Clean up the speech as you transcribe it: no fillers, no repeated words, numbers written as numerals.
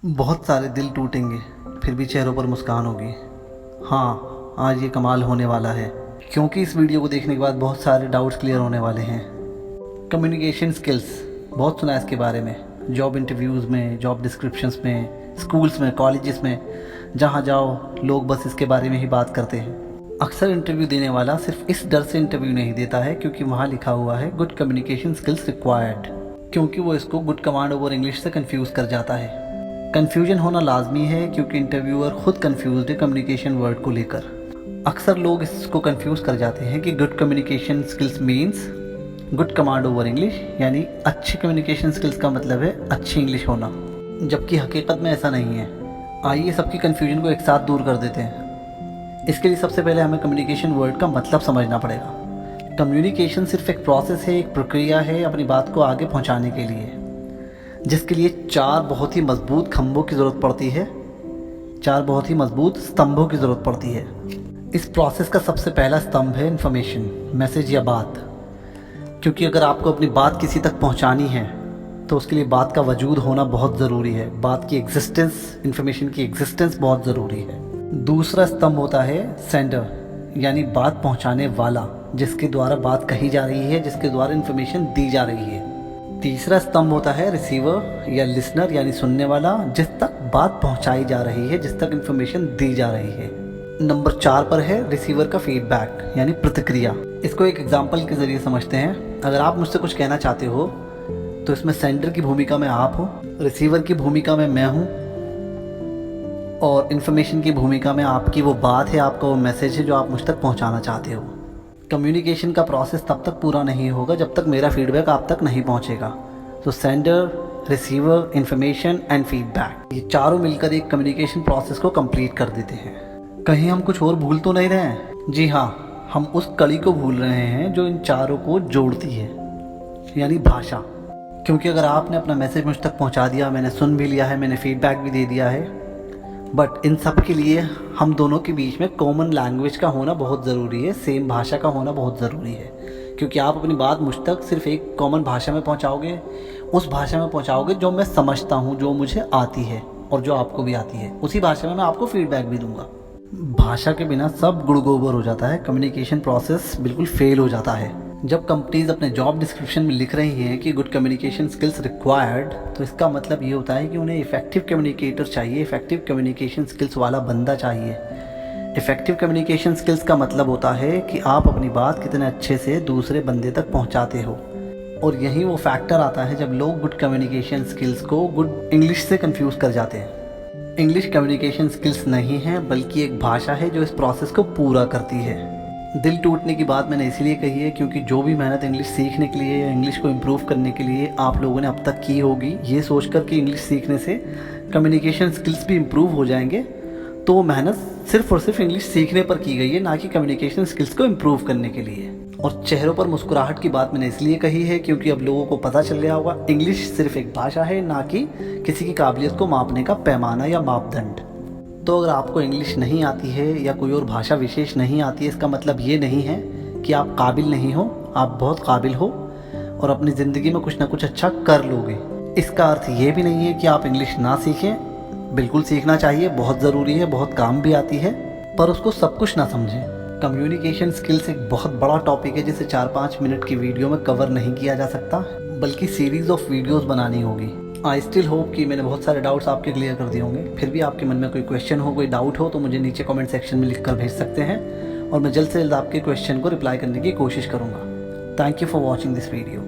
बहुत सारे दिल टूटेंगे, फिर भी चेहरों पर मुस्कान होगी। हाँ, आज ये कमाल होने वाला है, क्योंकि इस वीडियो को देखने के बाद बहुत सारे डाउट्स क्लियर होने वाले हैं। कम्युनिकेशन स्किल्स, बहुत सुना है इसके बारे में। जॉब इंटरव्यूज़ में, जॉब डिस्क्रिप्शंस में, स्कूल्स में, कॉलेजेस में, जहाँ जाओ लोग बस इसके बारे में ही बात करते हैं। अक्सर इंटरव्यू देने वाला सिर्फ इस डर से इंटरव्यू नहीं देता है क्योंकि वहाँ लिखा हुआ है गुड कम्युनिकेशन स्किल्स रिक्वायर्ड, क्योंकि वो इसको गुड कमांड ओवर इंग्लिश से कंफ्यूज कर जाता है। कन्फ्यूजन होना लाजमी है क्योंकि इंटरव्यूअर खुद कंफ्यूज्ड है कम्युनिकेशन वर्ड को लेकर। अक्सर लोग इसको कंफ्यूज कर जाते हैं कि good communication skills means good command over English, यानी अच्छी कम्युनिकेशन स्किल्स का मतलब है अच्छी इंग्लिश होना, जबकि हकीकत में ऐसा नहीं है। आइए सबकी कन्फ्यूजन को एक साथ दूर कर देते हैं। इसके लिए सबसे पहले हमें कम्युनिकेशन वर्ड का मतलब समझना पड़ेगा। कम्युनिकेशन सिर्फ एक प्रोसेस है, एक प्रक्रिया है अपनी बात को आगे पहुंचाने के लिए, जिसके लिए चार बहुत ही मजबूत खंभों की ज़रूरत पड़ती है, चार बहुत ही मजबूत स्तंभों की ज़रूरत पड़ती है। इस प्रोसेस का सबसे पहला स्तंभ है इन्फॉर्मेशन, मैसेज या बात, क्योंकि अगर आपको अपनी बात किसी तक पहुंचानी है तो उसके लिए बात का वजूद होना बहुत ज़रूरी है, बात की एग्जिस्टेंस, इन्फॉर्मेशन की एग्जिस्टेंस बहुत ज़रूरी है। दूसरा स्तंभ होता है सेंडर, यानी बात पहुंचाने वाला, जिसके द्वारा बात कही जा रही है, जिसके द्वारा इन्फॉर्मेशन दी जा रही है। तीसरा स्तंभ होता है रिसीवर या लिसनर, यानी सुनने वाला, जिस तक बात पहुंचाई जा रही है, जिस तक इन्फॉर्मेशन दी जा रही है। नंबर 4 पर है रिसीवर का फीडबैक, यानी प्रतिक्रिया। इसको एक एग्जांपल के ज़रिए समझते हैं। अगर आप मुझसे कुछ कहना चाहते हो तो इसमें सेंडर की भूमिका में आप हो, रिसीवर की भूमिका में मैं हूँ, और इन्फॉर्मेशन की भूमिका में आपकी वो बात है, आपका वो मैसेज है जो आप मुझ तक पहुँचाना चाहते हो। कम्युनिकेशन का प्रोसेस तब तक पूरा नहीं होगा जब तक मेरा फीडबैक आप तक नहीं पहुंचेगा। तो sender, receiver, information and feedback, ये चारों मिलकर एक कम्युनिकेशन प्रोसेस को कंप्लीट कर देते हैं। कहीं हम कुछ और भूल तो नहीं रहे हैं? जी हाँ, हम उस कड़ी को भूल रहे हैं जो इन चारों को जोड़ती है, यानी भाषा। क्योंकि अगर आपने अपना मैसेज मुझ तक पहुँचा दिया, मैंने सुन भी लिया है, मैंने फीडबैक भी दे दिया है, बट इन सब के लिए हम दोनों के बीच में कॉमन लैंग्वेज का होना बहुत ज़रूरी है, सेम भाषा का होना बहुत ज़रूरी है। क्योंकि आप अपनी बात मुझ तक सिर्फ एक कॉमन भाषा में पहुंचाओगे, उस भाषा में पहुंचाओगे जो मैं समझता हूं, जो मुझे आती है और जो आपको भी आती है। उसी भाषा में मैं आपको फीडबैक भी दूंगा। भाषा के बिना सब गुड़गोबर हो जाता है, कम्युनिकेशन प्रोसेस बिल्कुल फेल हो जाता है। जब कंपनीज अपने जॉब डिस्क्रिप्शन में लिख रही हैं कि गुड कम्युनिकेशन स्किल्स रिक्वायर्ड, तो इसका मतलब ये होता है कि उन्हें इफेक्टिव कम्युनिकेटर चाहिए, इफेक्टिव कम्युनिकेशन स्किल्स वाला बंदा चाहिए। इफेक्टिव कम्युनिकेशन स्किल्स का मतलब होता है कि आप अपनी बात कितने अच्छे से दूसरे बंदे तक पहुंचाते हो। और यही वो फैक्टर आता है जब लोग गुड कम्युनिकेशन स्किल्स को गुड इंग्लिश से कंफ्यूज कर जाते हैं। इंग्लिश कम्युनिकेशन स्किल्स नहीं है, बल्कि एक भाषा है जो इस प्रोसेस को पूरा करती है। दिल टूटने की बात मैंने इसलिए कही है क्योंकि जो भी मेहनत इंग्लिश सीखने के लिए या इंग्लिश को इम्प्रूव करने के लिए आप लोगों ने अब तक की होगी, ये सोचकर कि इंग्लिश सीखने से कम्युनिकेशन स्किल्स भी इम्प्रूव हो जाएंगे, तो वो मेहनत सिर्फ और सिर्फ इंग्लिश सीखने पर की गई है, ना कि कम्युनिकेशन स्किल्स को इम्प्रूव करने के लिए। और चेहरों पर मुस्कुराहट की बात मैंने इसलिए कही है क्योंकि अब लोगों को पता चल गया होगा इंग्लिश सिर्फ एक भाषा है, ना कि किसी की काबिलियत को मापने का पैमाना या मापदंड। तो अगर आपको इंग्लिश नहीं आती है या कोई और भाषा विशेष नहीं आती है, इसका मतलब ये नहीं है कि आप काबिल नहीं हो, आप बहुत काबिल हो और अपनी ज़िंदगी में कुछ ना कुछ अच्छा कर लोगे। इसका अर्थ ये भी नहीं है कि आप इंग्लिश ना सीखें, बिल्कुल सीखना चाहिए, बहुत ज़रूरी है, बहुत काम भी आती है, पर उसको सब कुछ ना समझें। कम्युनिकेशन स्किल्स एक बहुत बड़ा टॉपिक है जिसे 4-5 मिनट की वीडियो में कवर नहीं किया जा सकता, बल्कि सीरीज़ ऑफ वीडियोज़ बनानी होगी। आई स्टिल होप कि मैंने बहुत सारे डाउट्स आपके क्लियर कर दिए होंगे। फिर भी आपके मन में कोई क्वेश्चन हो, कोई डाउट हो, तो मुझे नीचे कमेंट सेक्शन में लिखकर भेज सकते हैं और मैं जल्द से जल्द आपके क्वेश्चन को रिप्लाई करने की कोशिश करूँगा। Thank you for watching this video.